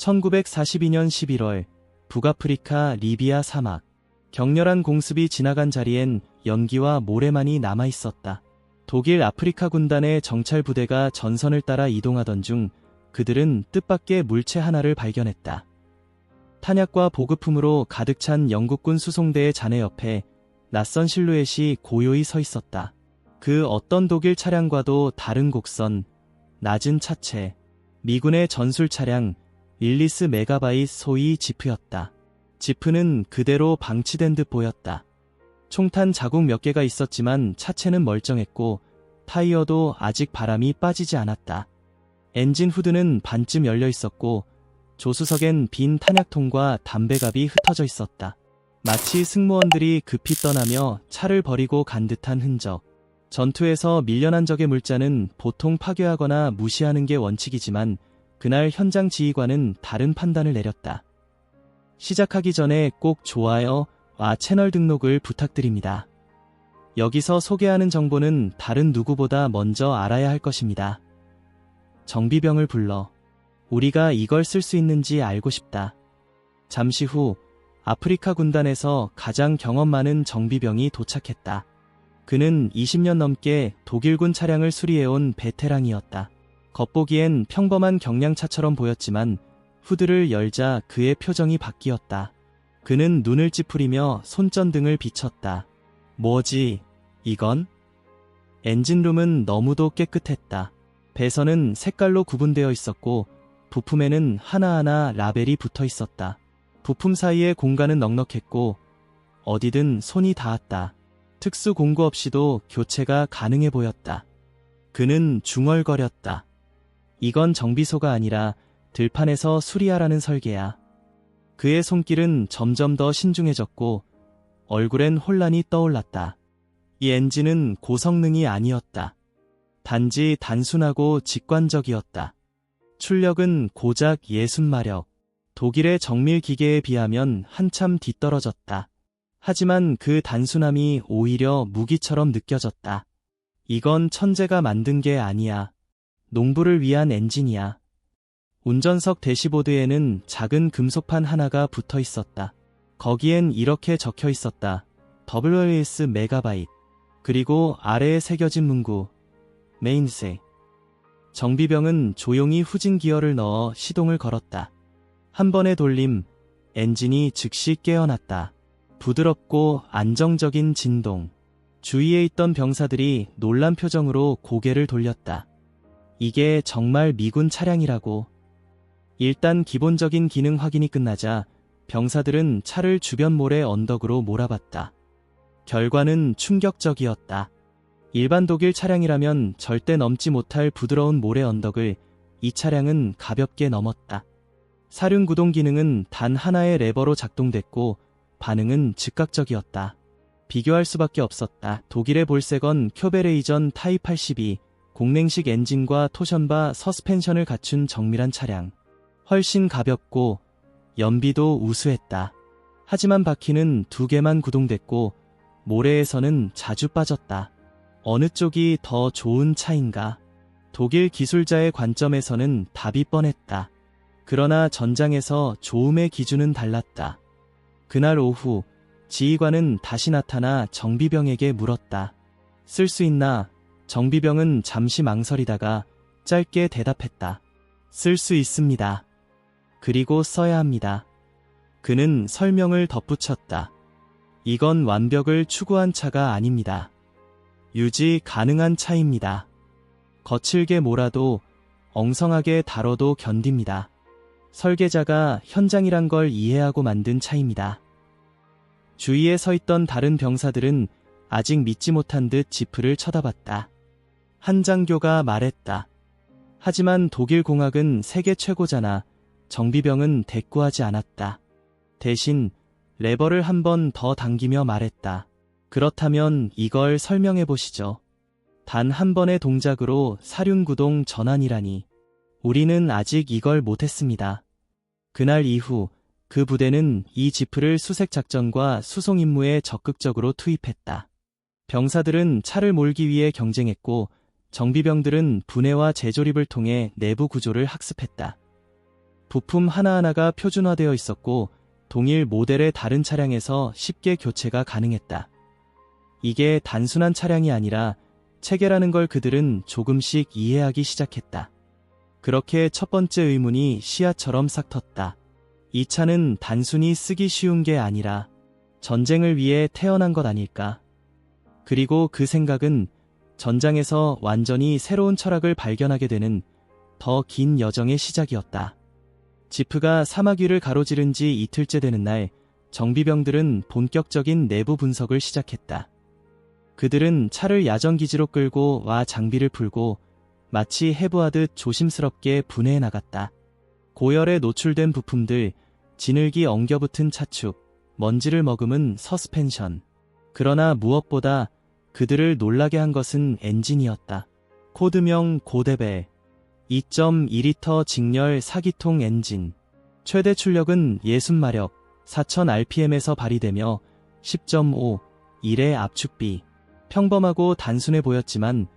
1942년 11월 북아프리카 리비아 사막. 격렬한 공습이 지나간 자리엔 연기와 모래만이 남아 있었다. 독일 아프리카 군단의 정찰 부대가 전선을 따라 이동하던 중 그들은 뜻밖의 물체 하나를 발견했다. 탄약과 보급품으로 가득 찬 영국군 수송대의 잔해 옆에 낯선 실루엣이 고요히 서 있었다. 그 어떤 독일 차량과도 다른 곡선, 낮은 차체, 미군의 전술 차량 윌리스 메가바이트 소위 지프였다. 지프는 그대로 방치된 듯 보였다. 총탄 자국 몇 개가 있었지만 차체는 멀쩡했고 타이어도 아직 바람이 빠지지 않았다. 엔진 후드는 반쯤 열려 있었고 조수석엔 빈 탄약통과 담배갑이 흩어져 있었다. 마치 승무원들이 급히 떠나며 차를 버리고 간 듯한 흔적. 전투에서 밀려난 적의 물자는 보통 파괴하거나 무시하는 게 원칙이지만 그날 현장 지휘관은 다른 판단을 내렸다. 시작하기 전에 꼭 좋아요와 채널 등록을 부탁드립니다. 여기서 소개하는 정보는 다른 누구보다 먼저 알아야 할 것입니다. 정비병을 불러. 우리가 이걸 쓸 수 있는지 알고 싶다. 잠시 후 아프리카 군단에서 가장 경험 많은 정비병이 도착했다. 그는 20년 넘게 독일군 차량을 수리해온 베테랑이었다. 겉보기엔 평범한 경량차처럼 보였지만 후드를 열자 그의 표정이 바뀌었다. 그는 눈을 찌푸리며 손전등을 비췄다. 뭐지, 이건? 엔진룸은 너무도 깨끗했다. 배선은 색깔로 구분되어 있었고 부품에는 하나하나 라벨이 붙어 있었다. 부품 사이의 공간은 넉넉했고 어디든 손이 닿았다. 특수 공구 없이도 교체가 가능해 보였다. 그는 중얼거렸다. 이건 정비소가 아니라 들판에서 수리하라는 설계야. 그의 손길은 점점 더 신중해졌고 얼굴엔 혼란이 떠올랐다. 이 엔진은 고성능이 아니었다. 단지 단순하고 직관적이었다. 출력은 고작 60마력. 독일의 정밀 기계에 비하면 한참 뒤떨어졌다. 하지만 그 단순함이 오히려 무기처럼 느껴졌다. 이건 천재가 만든 게 아니야. 농부를 위한 엔진이야. 운전석 대시보드에는 작은 금속판 하나가 붙어 있었다. 거기엔 이렇게 적혀 있었다. WS 메가바이트. 그리고 아래에 새겨진 문구. 메인세. 정비병은 조용히 후진 기어를 넣어 시동을 걸었다. 한 번의 돌림, 엔진이 즉시 깨어났다. 부드럽고 안정적인 진동. 주위에 있던 병사들이 놀란 표정으로 고개를 돌렸다. 이게 정말 미군 차량이라고. 일단 기본적인 기능 확인이 끝나자 병사들은 차를 주변 모래 언덕으로 몰아봤다. 결과는 충격적이었다. 일반 독일 차량이라면 절대 넘지 못할 부드러운 모래 언덕을 이 차량은 가볍게 넘었다. 사륜 구동 기능은 단 하나의 레버로 작동됐고 반응은 즉각적이었다. 비교할 수밖에 없었다. 독일의 볼세건 큐베레이전 타입 82, 공냉식 엔진과 토션바 서스펜션을 갖춘 정밀한 차량. 훨씬 가볍고 연비도 우수했다. 하지만 바퀴는 2개만 구동됐고 모래에서는 자주 빠졌다. 어느 쪽이 더 좋은 차인가? 독일 기술자의 관점에서는 답이 뻔했다. 그러나 전장에서 좋음의 기준은 달랐다. 그날 오후 지휘관은 다시 나타나 정비병에게 물었다. 쓸 수 있나? 정비병은 잠시 망설이다가 짧게 대답했다. 쓸 수 있습니다. 그리고 써야 합니다. 그는 설명을 덧붙였다. 이건 완벽을 추구한 차가 아닙니다. 유지 가능한 차입니다. 거칠게 몰아도 엉성하게 다뤄도 견딥니다. 설계자가 현장이란 걸 이해하고 만든 차입니다. 주위에 서 있던 다른 병사들은 아직 믿지 못한 듯 지프를 쳐다봤다. 한장교가 말했다. 하지만 독일 공학은 세계 최고잖아. 정비병은 대꾸하지 않았다. 대신 레버를 한 번 더 당기며 말했다. 그렇다면 이걸 설명해 보시죠. 단 한 번의 동작으로 사륜구동 전환이라니. 우리는 아직 이걸 못했습니다. 그날 이후 그 부대는 이 지프를 수색 작전과 수송 임무에 적극적으로 투입했다. 병사들은 차를 몰기 위해 경쟁했고 정비병들은 분해와 재조립을 통해 내부 구조를 학습했다. 부품 하나하나가 표준화되어 있었고 동일 모델의 다른 차량에서 쉽게 교체가 가능했다. 이게 단순한 차량이 아니라 체계라는 걸 그들은 조금씩 이해하기 시작했다. 그렇게 첫 번째 의문이 씨앗처럼 싹 텄다. 이 차는 단순히 쓰기 쉬운 게 아니라 전쟁을 위해 태어난 것 아닐까? 그리고 그 생각은 전장에서 완전히 새로운 철학을 발견하게 되는 더 긴 여정의 시작이었다. 지프가 사막 위를 가로지른 지 이틀째 되는 날, 정비병들은 본격적인 내부 분석을 시작했다. 그들은 차를 야전기지로 끌고 와 장비를 풀고 마치 해부하듯 조심스럽게 분해해 나갔다. 고열에 노출된 부품들, 진흙이 엉겨붙은 차축, 먼지를 머금은 서스펜션. 그러나 무엇보다 그들을 놀라게 한 것은 엔진이었다. 코드명 고데벨 2.2리터 직렬 4기통 엔진. 최대 출력은 60마력, 4000rpm에서 발휘되며 10.5, 1의 압축비. 평범하고 단순해 보였지만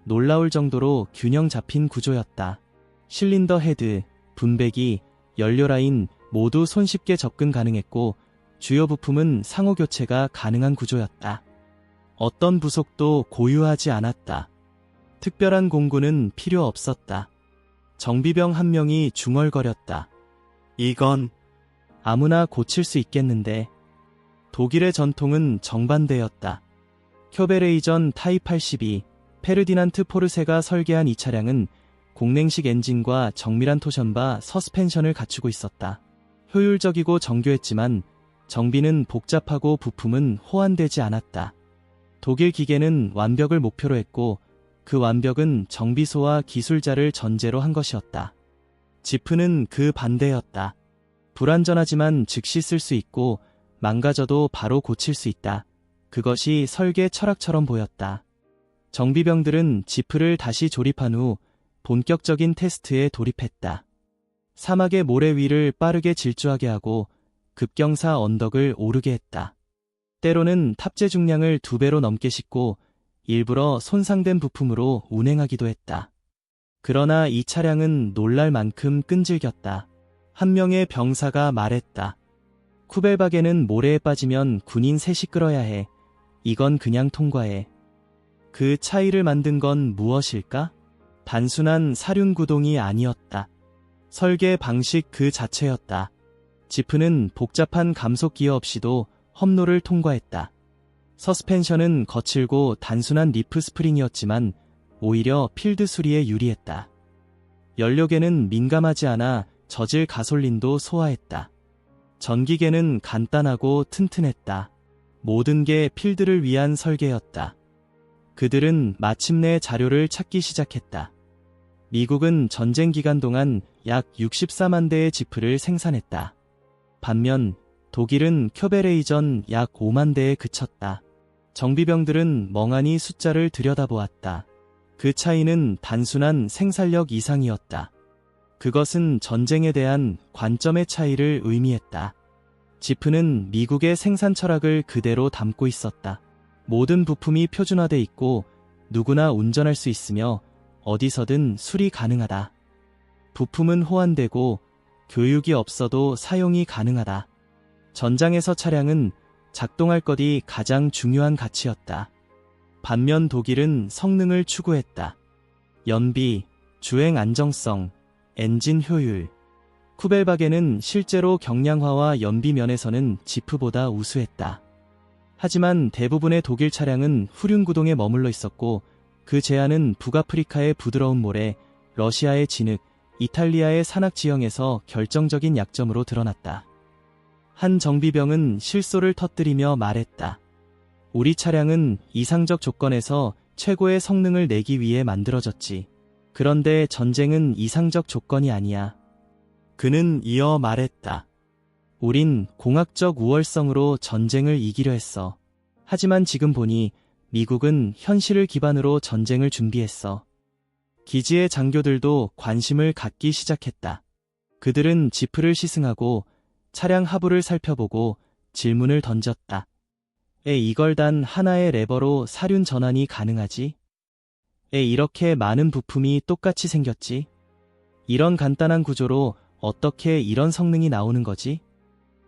놀라울 정도로 균형 잡힌 구조였다. 실린더 헤드, 분배기, 연료 라인 모두 손쉽게 접근 가능했고 주요 부품은 상호 교체가 가능한 구조였다. 어떤 부속도 고유하지 않았다. 특별한 공구는 필요 없었다. 정비병 한 명이 중얼거렸다. 이건 아무나 고칠 수 있겠는데. 독일의 전통은 정반대였다. 쿄베레이전 타입 82, 페르디난트 포르세가 설계한 이 차량은 공냉식 엔진과 정밀한 토션바 서스펜션을 갖추고 있었다. 효율적이고 정교했지만 정비는 복잡하고 부품은 호환되지 않았다. 독일 기계는 완벽을 목표로 했고 그 완벽은 정비소와 기술자를 전제로 한 것이었다. 지프는 그 반대였다. 불완전하지만 즉시 쓸 수 있고 망가져도 바로 고칠 수 있다. 그것이 설계 철학처럼 보였다. 정비병들은 지프를 다시 조립한 후 본격적인 테스트에 돌입했다. 사막의 모래 위를 빠르게 질주하게 하고 급경사 언덕을 오르게 했다. 때로는 탑재 중량을 2배로 넘게 싣고 일부러 손상된 부품으로 운행하기도 했다. 그러나 이 차량은 놀랄 만큼 끈질겼다. 한 명의 병사가 말했다. 쿠벨박에는 모래에 빠지면 군인 셋이 끌어야 해. 이건 그냥 통과해. 그 차이를 만든 건 무엇일까? 단순한 사륜 구동이 아니었다. 설계 방식 그 자체였다. 지프는 복잡한 감속 기어 없이도 험로를 통과했다. 서스펜션은 거칠고 단순한 리프 스프링이었지만 오히려 필드 수리에 유리했다. 연료계는 민감하지 않아 젖을 가솔린도 소화했다. 전기계는 간단하고 튼튼했다. 모든 게 필드를 위한 설계였다. 그들은 마침내 자료를 찾기 시작했다. 미국은 전쟁 기간 동안 약 64만 대의 지프를 생산했다. 반면 독일은 쿄베레이전 약 5만 대에 그쳤다. 정비병들은 멍하니 숫자를 들여다보았다. 그 차이는 단순한 생산력 이상이었다. 그것은 전쟁에 대한 관점의 차이를 의미했다. 지프는 미국의 생산 철학을 그대로 담고 있었다. 모든 부품이 표준화돼 있고 누구나 운전할 수 있으며 어디서든 수리 가능하다. 부품은 호환되고 교육이 없어도 사용이 가능하다. 전장에서 차량은 작동할 것이 가장 중요한 가치였다. 반면 독일은 성능을 추구했다. 연비, 주행 안정성, 엔진 효율. 쿠벨박에는 실제로 경량화와 연비 면에서는 지프보다 우수했다. 하지만 대부분의 독일 차량은 후륜 구동에 머물러 있었고 그 제한은 북아프리카의 부드러운 모래, 러시아의 진흙, 이탈리아의 산악 지형에서 결정적인 약점으로 드러났다. 한 정비병은 실소를 터뜨리며 말했다. 우리 차량은 이상적 조건에서 최고의 성능을 내기 위해 만들어졌지. 그런데 전쟁은 이상적 조건이 아니야. 그는 이어 말했다. 우린 공학적 우월성으로 전쟁을 이기려 했어. 하지만 지금 보니 미국은 현실을 기반으로 전쟁을 준비했어. 기지의 장교들도 관심을 갖기 시작했다. 그들은 지프를 시승하고 차량 하부를 살펴보고 질문을 던졌다. 이걸 단 하나의 레버로 사륜 전환이 가능하지? 이렇게 많은 부품이 똑같이 생겼지? 이런 간단한 구조로 어떻게 이런 성능이 나오는 거지?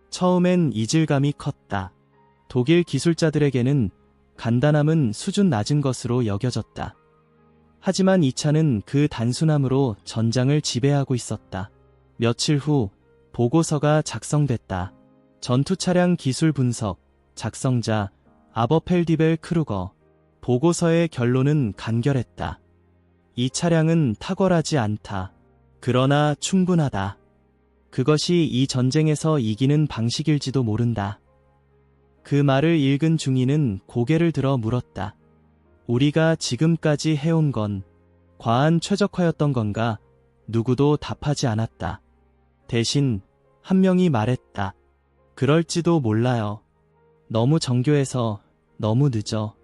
처음엔 이질감이 컸다. 독일 기술자들에게는 간단함은 수준 낮은 것으로 여겨졌다. 하지만 이 차는 그 단순함으로 전장을 지배하고 있었다. 며칠 후 보고서가 작성됐다. 전투 차량 기술 분석, 작성자 아버펠디벨 크루거. 보고서의 결론은 간결했다. 이 차량은 탁월하지 않다. 그러나 충분하다. 그것이 이 전쟁에서 이기는 방식일지도 모른다. 그 말을 읽은 중위는 고개를 들어 물었다. 우리가 지금까지 해온 건 과한 최적화였던 건가? 누구도 답하지 않았다. 대신 한 명이 말했다. 그럴지도 몰라요. 너무 정교해서 너무 늦어.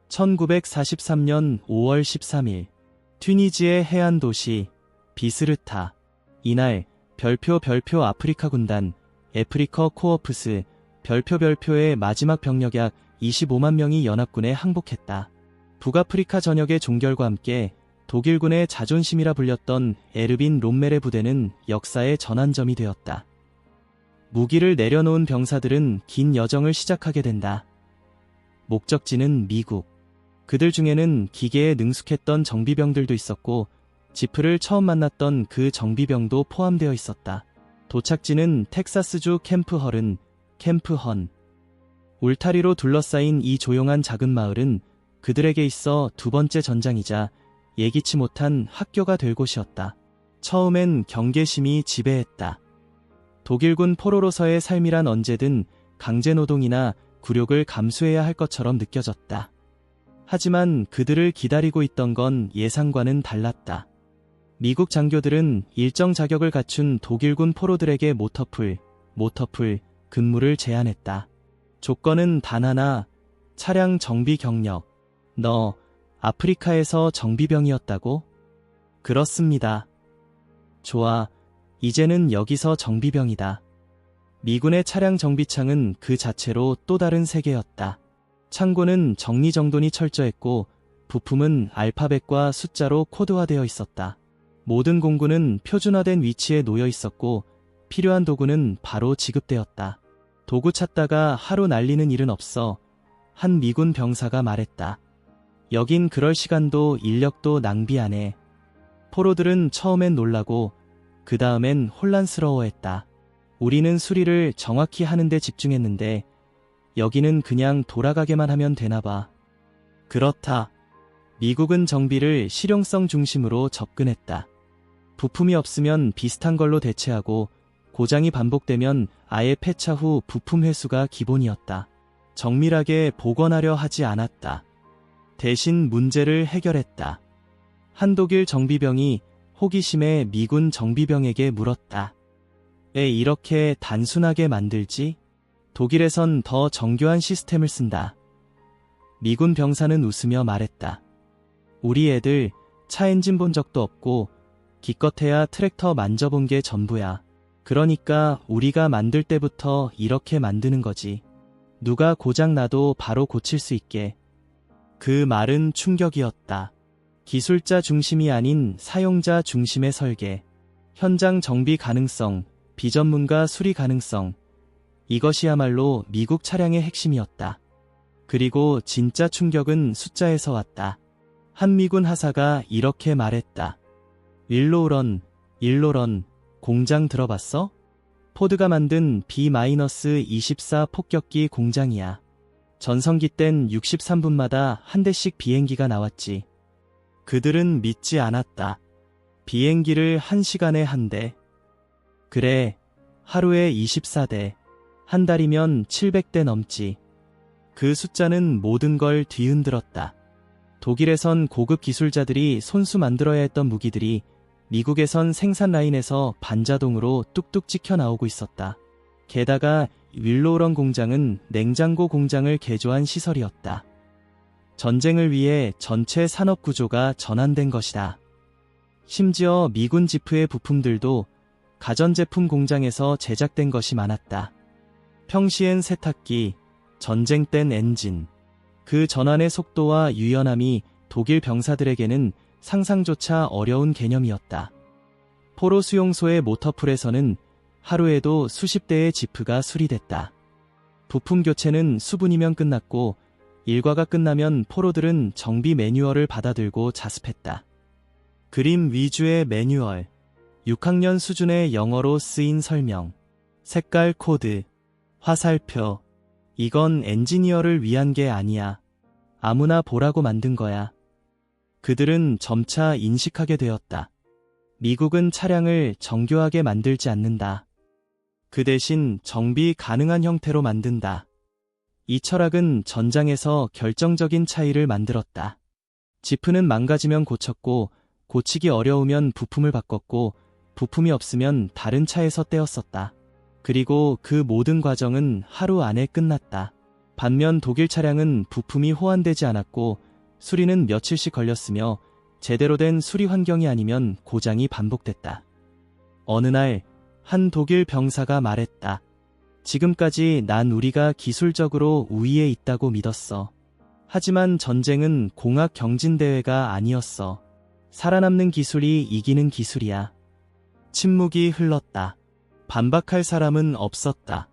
1943년 5월 13일 튀니지의 해안 도시 비스르타. 이날 별표 아프리카 군단 애프리커 코어프스 별표의 마지막 병력 약 25만 명이 연합군에 항복했다. 북아프리카 전역의 종결과 함께 독일군의 자존심이라 불렸던 에르빈 롬멜의 부대는 역사의 전환점이 되었다. 무기를 내려놓은 병사들은 긴 여정을 시작하게 된다. 목적지는 미국. 그들 중에는 기계에 능숙했던 정비병들도 있었고 지프를 처음 만났던 그 정비병도 포함되어 있었다. 도착지는 텍사스주 캠프 헌. 울타리로 둘러싸인 이 조용한 작은 마을은 그들에게 있어 두 번째 전장이자 예기치 못한 학교가 될 곳이었다. 처음엔 경계심이 지배했다. 독일군 포로로서의 삶이란 언제든 강제노동이나 굴욕을 감수해야 할 것처럼 느껴졌다. 하지만 그들을 기다리고 있던 건 예상과는 달랐다. 미국 장교들은 일정 자격을 갖춘 독일군 포로들에게 모터풀 근무를 제안했다. 조건은 단 하나, 차량 정비 경력. 너 아프리카에서 정비병이었다고? 그렇습니다. 좋아, 이제는 여기서 정비병이다. 미군의 차량 정비창은 그 자체로 또 다른 세계였다. 창고는 정리정돈이 철저했고 부품은 알파벳과 숫자로 코드화되어 있었다. 모든 공구는 표준화된 위치에 놓여 있었고 필요한 도구는 바로 지급되었다. 도구 찾다가 하루 날리는 일은 없어. 한 미군 병사가 말했다. 여긴 그럴 시간도 인력도 낭비 안 해. 포로들은 처음엔 놀라고 그 다음엔 혼란스러워했다. 우리는 수리를 정확히 하는데 집중했는데 여기는 그냥 돌아가게만 하면 되나봐. 그렇다. 미국은 정비를 실용성 중심으로 접근했다. 부품이 없으면 비슷한 걸로 대체하고 고장이 반복되면 아예 폐차 후 부품 회수가 기본이었다. 정밀하게 복원하려 하지 않았다. 대신 문제를 해결했다. 한 독일 정비병이 호기심에 미군 정비병에게 물었다. 왜 이렇게 단순하게 만들지? 독일에선 더 정교한 시스템을 쓴다. 미군 병사는 웃으며 말했다. 우리 애들 차 엔진 본 적도 없고 기껏해야 트랙터 만져본 게 전부야. 그러니까 우리가 만들 때부터 이렇게 만드는 거지. 누가 고장 나도 바로 고칠 수 있게. 그 말은 충격이었다. 기술자 중심이 아닌 사용자 중심의 설계. 현장 정비 가능성, 비전문가 수리 가능성. 이것이야말로 미국 차량의 핵심이었다. 그리고 진짜 충격은 숫자에서 왔다. 한 미군 하사가 이렇게 말했다. 일로런, 공장 들어봤어? 포드가 만든 B-24 폭격기 공장이야. 전성기 땐 63분마다 한 대씩 비행기가 나왔지. 그들은 믿지 않았다. 비행기를 1시간에 한 대. 그래, 하루에 24대. 한 달이면 700대 넘지. 그 숫자는 모든 걸 뒤흔들었다. 독일에선 고급 기술자들이 손수 만들어야 했던 무기들이 미국에선 생산 라인에서 반자동으로 뚝뚝 찍혀 나오고 있었다. 게다가 윌로런 공장은 냉장고 공장을 개조한 시설이었다. 전쟁을 위해 전체 산업 구조가 전환된 것이다. 심지어 미군 지프의 부품들도 가전제품 공장에서 제작된 것이 많았다. 평시엔 세탁기, 전쟁 땐 엔진. 그 전환의 속도와 유연함이 독일 병사들에게는 상상조차 어려운 개념이었다. 포로 수용소의 모터풀에서는 하루에도 수십 대의 지프가 수리됐다. 부품 교체는 수분이면 끝났고 일과가 끝나면 포로들은 정비 매뉴얼을 받아들고 자습했다. 그림 위주의 매뉴얼, 6학년 수준의 영어로 쓰인 설명, 색깔 코드, 화살표. 이건 엔지니어를 위한 게 아니야. 아무나 보라고 만든 거야. 그들은 점차 인식하게 되었다. 미국은 차량을 정교하게 만들지 않는다. 그 대신 정비 가능한 형태로 만든다. 이 철학은 전장에서 결정적인 차이를 만들었다. 지프는 망가지면 고쳤고, 고치기 어려우면 부품을 바꿨고, 부품이 없으면 다른 차에서 떼었었다. 그리고 그 모든 과정은 하루 안에 끝났다. 반면 독일 차량은 부품이 호환되지 않았고, 수리는 며칠씩 걸렸으며, 제대로 된 수리 환경이 아니면 고장이 반복됐다. 어느 날, 한 독일 병사가 말했다. 지금까지 난 우리가 기술적으로 우위에 있다고 믿었어. 하지만 전쟁은 공학 경진대회가 아니었어. 살아남는 기술이 이기는 기술이야. 침묵이 흘렀다. 반박할 사람은 없었다.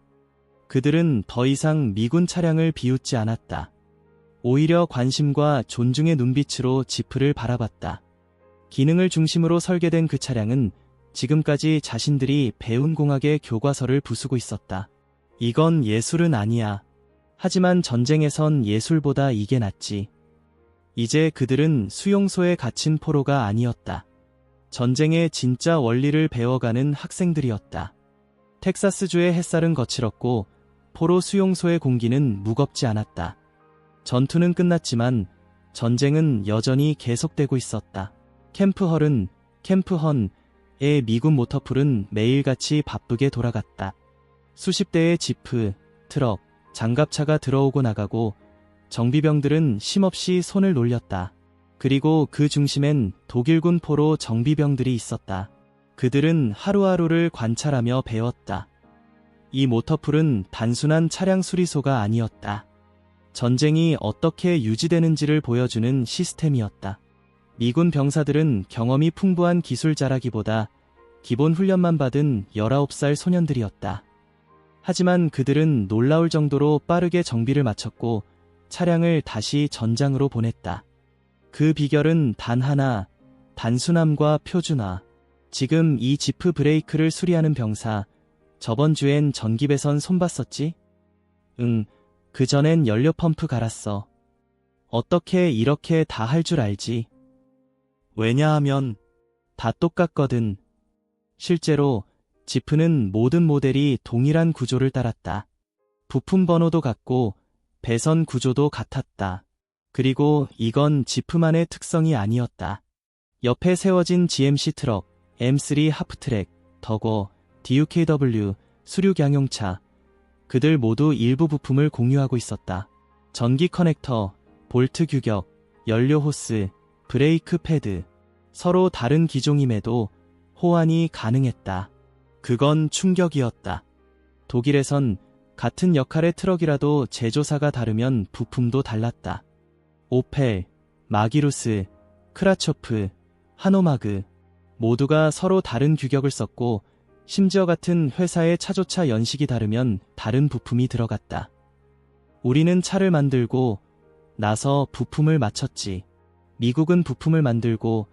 그들은 더 이상 미군 차량을 비웃지 않았다. 오히려 관심과 존중의 눈빛으로 지프를 바라봤다. 기능을 중심으로 설계된 그 차량은 지금까지 자신들이 배운 공학의 교과서를 부수고 있었다. 이건 예술은 아니야. 하지만 전쟁에선 예술보다 이게 낫지. 이제 그들은 수용소에 갇힌 포로가 아니었다. 전쟁의 진짜 원리를 배워가는 학생들이었다. 텍사스주의 햇살은 거칠었고 포로 수용소의 공기는 무겁지 않았다. 전투는 끝났지만 전쟁은 여전히 계속되고 있었다. 캠프헌의 미군 모터풀은 매일같이 바쁘게 돌아갔다. 수십 대의 지프, 트럭, 장갑차가 들어오고 나가고 정비병들은 쉼없이 손을 놀렸다. 그리고 그 중심엔 독일군 포로 정비병들이 있었다. 그들은 하루하루를 관찰하며 배웠다. 이 모터풀은 단순한 차량 수리소가 아니었다. 전쟁이 어떻게 유지되는지를 보여주는 시스템이었다. 미군 병사들은 경험이 풍부한 기술자라기보다 기본 훈련만 받은 19살 소년들이었다. 하지만 그들은 놀라울 정도로 빠르게 정비를 마쳤고 차량을 다시 전장으로 보냈다. 그 비결은 단 하나, 단순함과 표준화. 지금 이 지프 브레이크를 수리하는 병사, 저번 주엔 전기 배선 손봤었지? 응, 그 전엔 연료 펌프 갈았어. 어떻게 이렇게 다 할 줄 알지? 왜냐하면 다 똑같거든. 실제로 지프는 모든 모델이 동일한 구조를 따랐다. 부품 번호도 같고 배선 구조도 같았다. 그리고 이건 지프만의 특성이 아니었다. 옆에 세워진 GMC 트럭, M3 하프트랙, 더거, DUKW, 수륙 양용차, 그들 모두 일부 부품을 공유하고 있었다. 전기 커넥터, 볼트 규격, 연료 호스, 브레이크 패드, 서로 다른 기종임에도 호환이 가능했다. 그건 충격이었다. 독일에선 같은 역할의 트럭이라도 제조사가 다르면 부품도 달랐다. 오펠, 마기루스, 크라초프, 하노마그 모두가 서로 다른 규격을 썼고 심지어 같은 회사의 차조차 연식이 다르면 다른 부품이 들어갔다. 우리는 차를 만들고 나서 부품을 맞췄지. 미국은 부품을 만들고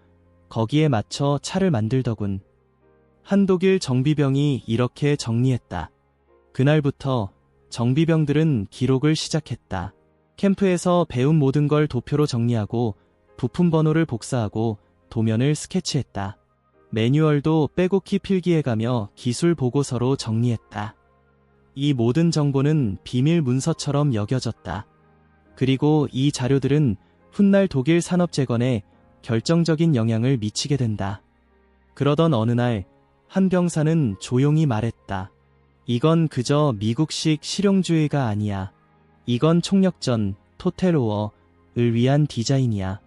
거기에 맞춰 차를 만들더군. 한 독일 정비병이 이렇게 정리했다. 그날부터 정비병들은 기록을 시작했다. 캠프에서 배운 모든 걸 도표로 정리하고 부품 번호를 복사하고 도면을 스케치했다. 매뉴얼도 빼곡히 필기해가며 기술 보고서로 정리했다. 이 모든 정보는 비밀 문서처럼 여겨졌다. 그리고 이 자료들은 훗날 독일 산업 재건에 결정적인 영향을 미치게 된다. 그러던 어느 날 한 병사는 조용히 말했다. 이건 그저 미국식 실용주의가 아니야. 이건 총력전, 토텔워를 위한 디자인이야.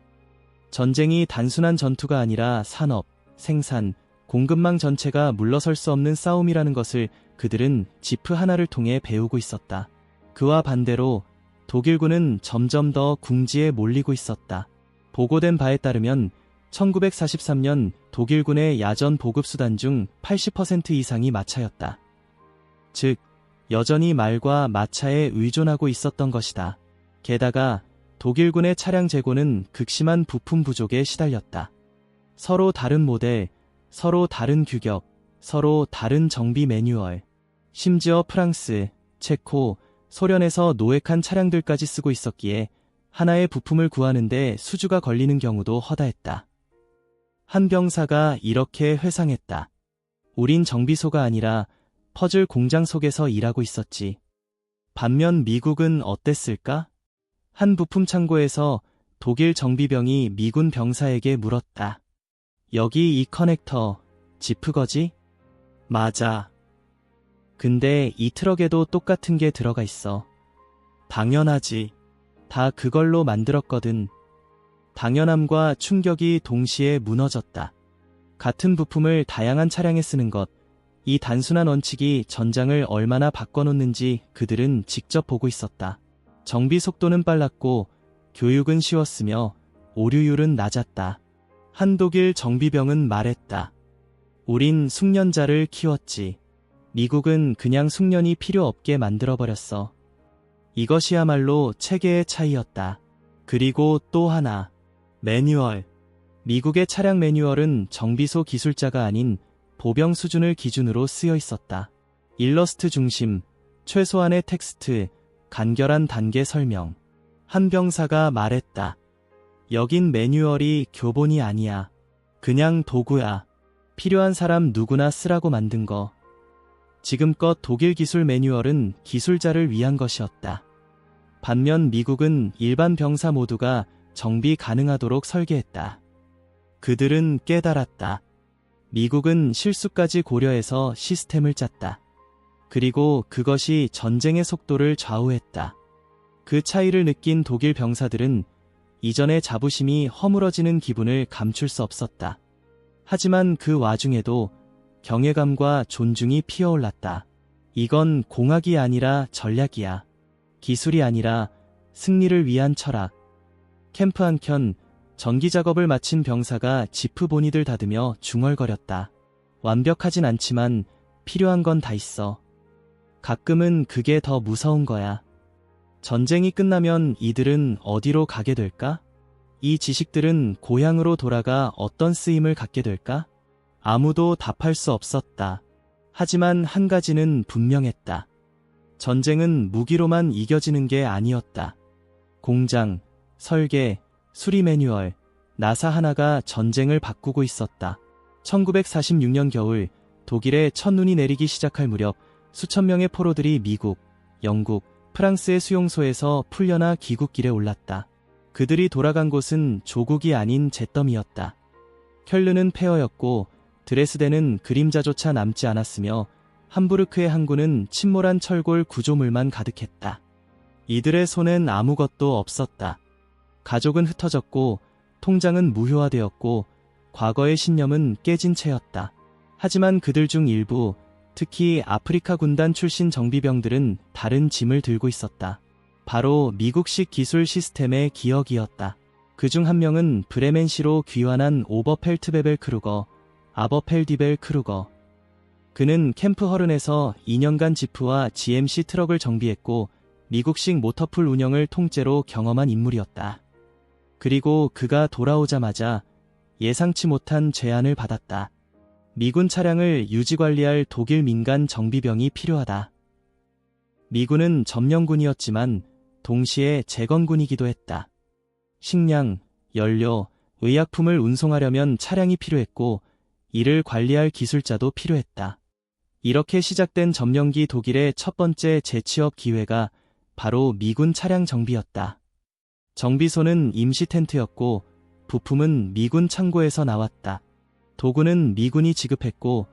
전쟁이 단순한 전투가 아니라 산업, 생산, 공급망 전체가 물러설 수 없는 싸움이라는 것을 그들은 지프 하나를 통해 배우고 있었다. 그와 반대로 독일군은 점점 더 궁지에 몰리고 있었다. 보고된 바에 따르면 1943년 독일군의 야전 보급수단 중 80% 이상이 마차였다. 즉, 여전히 말과 마차에 의존하고 있었던 것이다. 게다가 독일군의 차량 재고는 극심한 부품 부족에 시달렸다. 서로 다른 모델, 서로 다른 규격, 서로 다른 정비 매뉴얼, 심지어 프랑스, 체코, 소련에서 노획한 차량들까지 쓰고 있었기에 하나의 부품을 구하는데 수주가 걸리는 경우도 허다했다. 한 병사가 이렇게 회상했다. 우린 정비소가 아니라 퍼즐 공장 속에서 일하고 있었지. 반면 미국은 어땠을까? 한 부품 창고에서 독일 정비병이 미군 병사에게 물었다. 여기 이 커넥터, 지프 거지? 맞아. 근데 이 트럭에도 똑같은 게 들어가 있어. 당연하지. 다 그걸로 만들었거든. 당연함과 충격이 동시에 무너졌다. 같은 부품을 다양한 차량에 쓰는 것, 이 단순한 원칙이 전장을 얼마나 바꿔놓는지 그들은 직접 보고 있었다. 정비 속도는 빨랐고 교육은 쉬웠으며 오류율은 낮았다. 한 독일 정비병은 말했다. 우린 숙련자를 키웠지. 미국은 그냥 숙련이 필요 없게 만들어버렸어. 이것이야말로 체계의 차이였다. 그리고 또 하나. 매뉴얼. 미국의 차량 매뉴얼은 정비소 기술자가 아닌 보병 수준을 기준으로 쓰여 있었다. 일러스트 중심, 최소한의 텍스트, 간결한 단계 설명. 한 병사가 말했다. 여긴 매뉴얼이 교본이 아니야. 그냥 도구야. 필요한 사람 누구나 쓰라고 만든 거. 지금껏 독일 기술 매뉴얼은 기술자를 위한 것이었다. 반면 미국은 일반 병사 모두가 정비 가능하도록 설계했다. 그들은 깨달았다. 미국은 실수까지 고려해서 시스템을 짰다. 그리고 그것이 전쟁의 속도를 좌우했다. 그 차이를 느낀 독일 병사들은 이전의 자부심이 허물어지는 기분을 감출 수 없었다. 하지만 그 와중에도 경외감과 존중이 피어올랐다. 이건 공학이 아니라 전략이야. 기술이 아니라 승리를 위한 철학. 캠프 한켠 전기 작업을 마친 병사가 지프 보닛을 닫으며 중얼거렸다. 완벽하진 않지만 필요한 건 다 있어. 가끔은 그게 더 무서운 거야. 전쟁이 끝나면 이들은 어디로 가게 될까? 이 지식들은 고향으로 돌아가 어떤 쓰임을 갖게 될까? 아무도 답할 수 없었다. 하지만 한 가지는 분명했다. 전쟁은 무기로만 이겨지는 게 아니었다. 공장, 설계, 수리 매뉴얼, 나사 하나가 전쟁을 바꾸고 있었다. 1946년 겨울 독일에 첫눈이 내리기 시작할 무렵 수천 명의 포로들이 미국, 영국, 프랑스의 수용소에서 풀려나 귀국길에 올랐다. 그들이 돌아간 곳은 조국이 아닌 잿더미였다. 켈른은 폐허였고 드레스덴은 그림자조차 남지 않았으며 함부르크의 항구는 침몰한 철골 구조물만 가득했다. 이들의 손엔 아무것도 없었다. 가족은 흩어졌고 통장은 무효화되었고 과거의 신념은 깨진 채였다. 하지만 그들 중 일부, 특히 아프리카 군단 출신 정비병들은 다른 짐을 들고 있었다. 바로 미국식 기술 시스템의 기억이었다. 그중 한 명은 브레멘시로 귀환한 오버펠트베벨 크루거, 아버펠디벨 크루거. 그는 캠프 허른에서 2년간 지프와 GMC 트럭을 정비했고 미국식 모터풀 운영을 통째로 경험한 인물이었다. 그리고 그가 돌아오자마자 예상치 못한 제안을 받았다. 미군 차량을 유지관리할 독일 민간 정비병이 필요하다. 미군은 점령군이었지만 동시에 재건군이기도 했다. 식량, 연료, 의약품을 운송하려면 차량이 필요했고 이를 관리할 기술자도 필요했다. 이렇게 시작된 점령기 독일의 첫 번째 재취업 기회가 바로 미군 차량 정비였다. 정비소는 임시 텐트였고 부품은 미군 창고에서 나왔다. 도구는 미군이 지급했고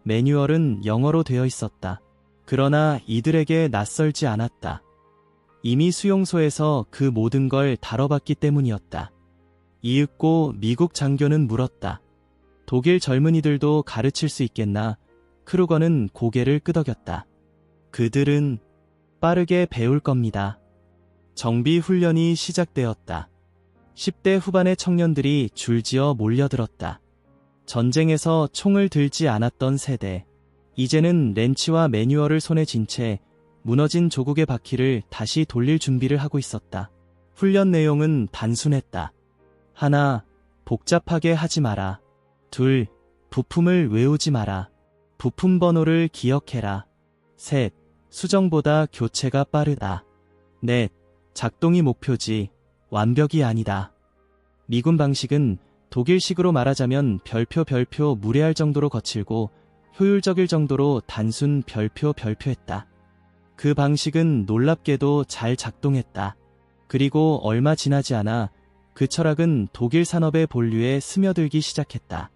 매뉴얼은 영어로 되어 있었다. 그러나 이들에게 낯설지 않았다. 이미 수용소에서 그 모든 걸 다뤄봤기 때문이었다. 이윽고 미국 장교는 물었다. 독일 젊은이들도 가르칠 수 있겠나? 크루거는 고개를 끄덕였다. 그들은 빠르게 배울 겁니다. 정비 훈련이 시작되었다. 10대 후반의 청년들이 줄지어 몰려들었다. 전쟁에서 총을 들지 않았던 세대. 이제는 렌치와 매뉴얼을 손에 쥔 채 무너진 조국의 바퀴를 다시 돌릴 준비를 하고 있었다. 훈련 내용은 단순했다. 하나, 복잡하게 하지 마라. 둘, 부품을 외우지 마라. 부품 번호를 기억해라. 셋, 수정보다 교체가 빠르다. 넷, 작동이 목표지 완벽이 아니다. 미군 방식은 독일식으로 말하자면 별표 무례할 정도로 거칠고 효율적일 정도로 단순 별표했다. 그 방식은 놀랍게도 잘 작동했다. 그리고 얼마 지나지 않아 그 철학은 독일 산업의 본류에 스며들기 시작했다.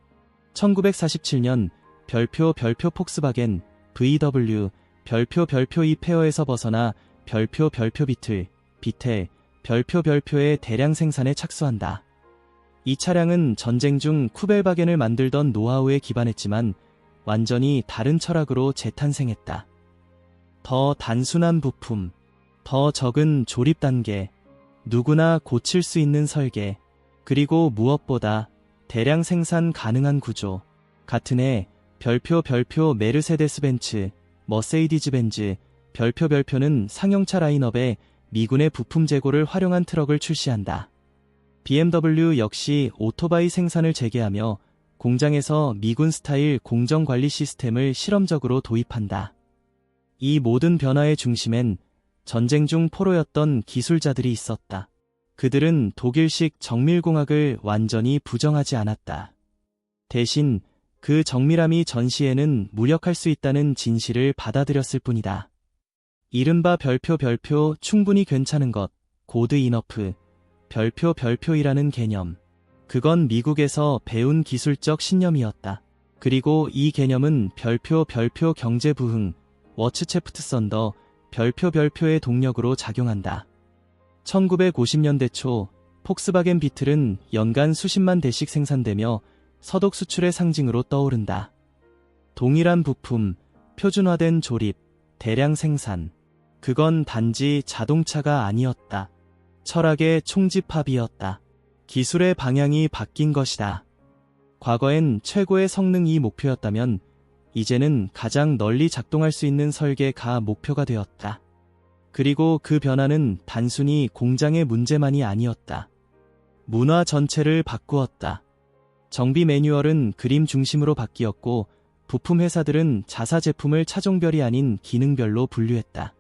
1947년 별표 폭스바겐 VW 별표 이 페어에서 벗어나 별표 비텔 별표의 대량 생산에 착수한다. 이 차량은 전쟁 중 쿠벨바겐을 만들던 노하우에 기반했지만 완전히 다른 철학으로 재탄생했다. 더 단순한 부품, 더 적은 조립 단계, 누구나 고칠 수 있는 설계, 그리고 무엇보다 대량 생산 가능한 구조. 같은 해 별표 메르세데스 벤츠, 머세이디즈 벤츠, 별표는 상용차 라인업에 미군의 부품 재고를 활용한 트럭을 출시한다. BMW 역시 오토바이 생산을 재개하며 공장에서 미군 스타일 공정관리 시스템을 실험적으로 도입한다. 이 모든 변화의 중심엔 전쟁 중 포로였던 기술자들이 있었다. 그들은 독일식 정밀공학을 완전히 부정하지 않았다. 대신 그 정밀함이 전시에는 무력할 수 있다는 진실을 받아들였을 뿐이다. 이른바 별표 충분히 괜찮은 것, 고드 이너프, 별표이라는 개념. 그건 미국에서 배운 기술적 신념이었다. 그리고 이 개념은 별표 경제 부흥, 워츠체프트 썬더, 별표의 동력으로 작용한다. 1950년대 초 폭스바겐 비틀은 연간 수십만 대씩 생산되며 서독 수출의 상징으로 떠오른다. 동일한 부품, 표준화된 조립, 대량 생산. 그건 단지 자동차가 아니었다. 철학의 총집합이었다. 기술의 방향이 바뀐 것이다. 과거엔 최고의 성능이 목표였다면 이제는 가장 널리 작동할 수 있는 설계가 목표가 되었다. 그리고 그 변화는 단순히 공장의 문제만이 아니었다. 문화 전체를 바꾸었다. 정비 매뉴얼은 그림 중심으로 바뀌었고 부품 회사들은 자사 제품을 차종별이 아닌 기능별로 분류했다.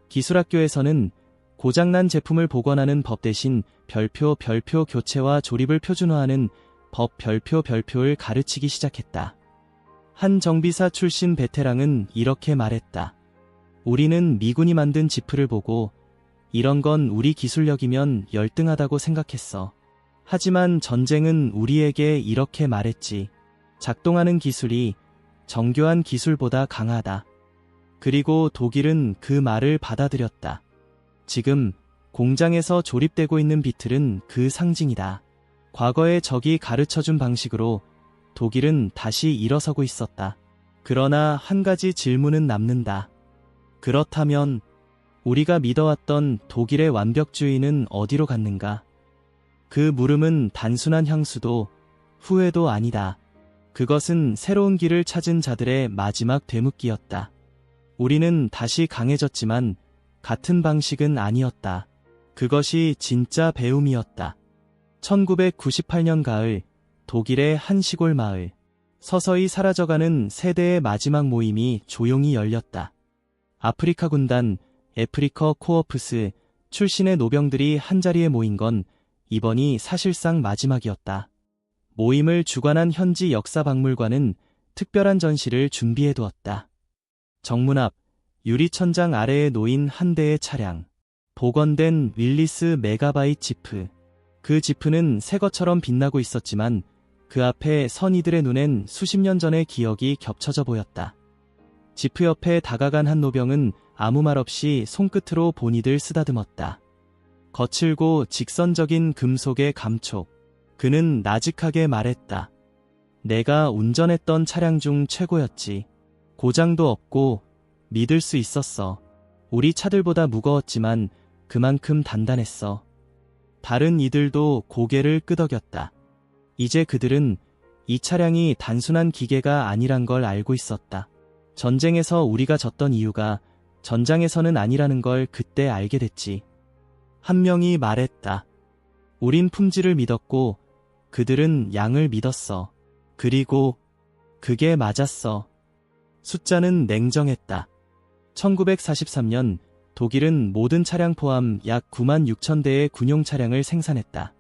기술학교에서는 고장난 제품을 복원하는 법 대신 별표 교체와 조립을 표준화하는 법 별표를 가르치기 시작했다. 한 정비사 출신 베테랑은 이렇게 말했다. 우리는 미군이 만든 지프를 보고 이런 건 우리 기술력이면 열등하다고 생각했어. 하지만 전쟁은 우리에게 이렇게 말했지. 작동하는 기술이 정교한 기술보다 강하다. 그리고 독일은 그 말을 받아들였다. 지금 공장에서 조립되고 있는 비틀은 그 상징이다. 과거의 적이 가르쳐준 방식으로 독일은 다시 일어서고 있었다. 그러나 한 가지 질문은 남는다. 그렇다면 우리가 믿어왔던 독일의 완벽주의는 어디로 갔는가? 그 물음은 단순한 향수도 후회도 아니다. 그것은 새로운 길을 찾은 자들의 마지막 되묻기였다. 우리는 다시 강해졌지만 같은 방식은 아니었다. 그것이 진짜 배움이었다. 1998년 가을, 독일의 한 시골 마을. 서서히 사라져가는 세대의 마지막 모임이 조용히 열렸다. 아프리카 군단, 애프리커 코어프스 출신의 노병들이 한자리에 모인 건 이번이 사실상 마지막이었다. 모임을 주관한 현지 역사박물관은 특별한 전시를 준비해두었다. 정문 앞 유리천장 아래에 놓인 한 대의 차량. 복원된 윌리스 메가바이트 지프. 그 지프는 새 것처럼 빛나고 있었지만 그 앞에 선 이들의 눈엔 수십 년 전의 기억이 겹쳐져 보였다. 지프 옆에 다가간 한 노병은 아무 말 없이 손끝으로 본이들 쓰다듬었다. 거칠고 직선적인 금속의 감촉. 그는 나직하게 말했다. 내가 운전했던 차량 중 최고였지. 고장도 없고 믿을 수 있었어. 우리 차들보다 무거웠지만 그만큼 단단했어. 다른 이들도 고개를 끄덕였다. 이제 그들은 이 차량이 단순한 기계가 아니란 걸 알고 있었다. 전쟁에서 우리가 졌던 이유가 전장에서는 아니라는 걸 그때 알게 됐지. 한 명이 말했다. 우린 품질을 믿었고 그들은 양을 믿었어. 그리고 그게 맞았어. 숫자는 냉정했다. 1943년 독일은 모든 차량 포함 약 9만 6천 대의 군용 차량을 생산했다.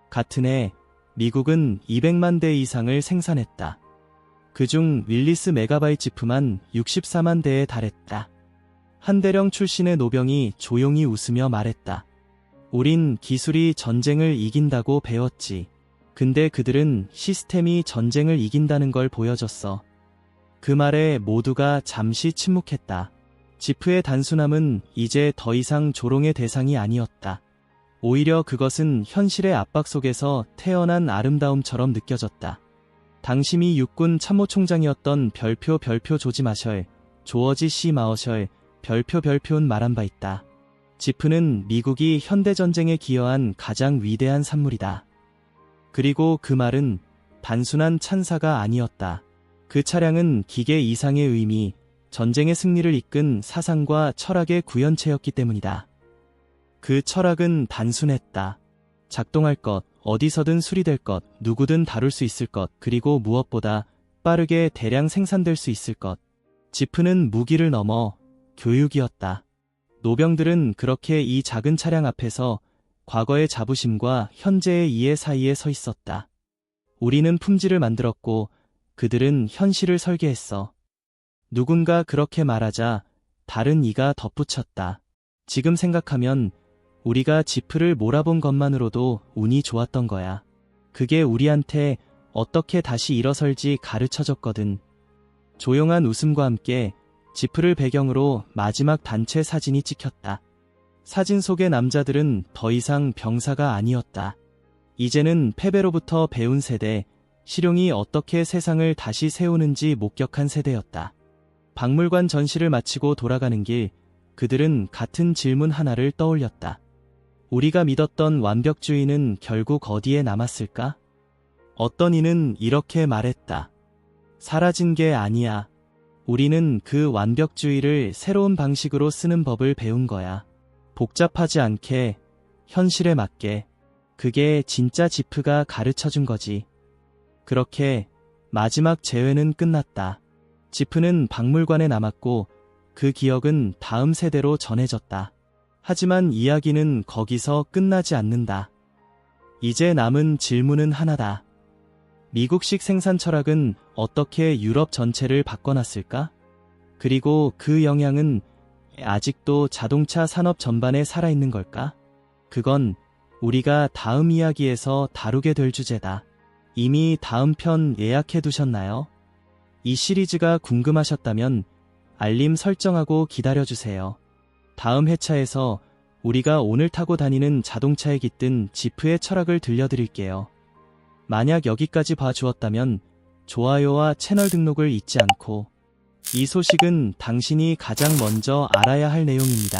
같은 해 미국은 200만 대 이상을 생산했다. 그중 윌리스 메가바이트 지프만 64만 대에 달했다. 한대령 출신의 노병이 조용히 웃으며 말했다. 우린 기술이 전쟁을 이긴다고 배웠지. 근데 그들은 시스템이 전쟁을 이긴다는 걸 보여줬어. 그 말에 모두가 잠시 침묵했다. 지프의 단순함은 이제 더 이상 조롱의 대상이 아니었다. 오히려 그것은 현실의 압박 속에서 태어난 아름다움처럼 느껴졌다. 당시미 육군 참모총장이었던 별표 조지 마셜, 조어지 C 마어셜, 별표는 말한 바 있다. 지프는 미국이 현대전쟁에 기여한 가장 위대한 산물이다. 그리고 그 말은 단순한 찬사가 아니었다. 그 차량은 기계 이상의 의미, 전쟁의 승리를 이끈 사상과 철학의 구현체였기 때문이다. 그 철학은 단순했다. 작동할 것, 어디서든 수리될 것, 누구든 다룰 수 있을 것, 그리고 무엇보다 빠르게 대량 생산될 수 있을 것. 지프는 무기를 넘어 교육이었다. 노병들은 그렇게 이 작은 차량 앞에서 과거의 자부심과 현재의 이해 사이에 서 있었다. 우리는 품질을 만들었고 그들은 현실을 설계했어. 누군가 그렇게 말하자 다른 이가 덧붙였다. 지금 생각하면 우리가 지프를 몰아본 것만으로도 운이 좋았던 거야. 그게 우리한테 어떻게 다시 일어설지 가르쳐줬거든. 조용한 웃음과 함께 지프를 배경으로 마지막 단체 사진이 찍혔다. 사진 속의 남자들은 더 이상 병사가 아니었다. 이제는 패배로부터 배운 세대, 실용이 어떻게 세상을 다시 세우는지 목격한 세대였다. 박물관 전시를 마치고 돌아가는 길, 그들은 같은 질문 하나를 떠올렸다. 우리가 믿었던 완벽주의는 결국 어디에 남았을까? 어떤 이는 이렇게 말했다. 사라진 게 아니야. 우리는 그 완벽주의를 새로운 방식으로 쓰는 법을 배운 거야. 복잡하지 않게, 현실에 맞게. 그게 진짜 지프가 가르쳐준 거지. 그렇게 마지막 재회는 끝났다. 지프는 박물관에 남았고 그 기억은 다음 세대로 전해졌다. 하지만 이야기는 거기서 끝나지 않는다. 이제 남은 질문은 하나다. 미국식 생산 철학은 어떻게 유럽 전체를 바꿔놨을까? 그리고 그 영향은 아직도 자동차 산업 전반에 살아있는 걸까? 그건 우리가 다음 이야기에서 다루게 될 주제다. 이미 다음 편 예약해 두셨나요? 이 시리즈가 궁금하셨다면 알림 설정하고 기다려주세요. 다음 회차에서 우리가 오늘 타고 다니는 자동차에 깃든 지프의 철학을 들려드릴게요. 만약 여기까지 봐주었다면 좋아요와 채널 등록을 잊지 않고 이 소식은 당신이 가장 먼저 알아야 할 내용입니다.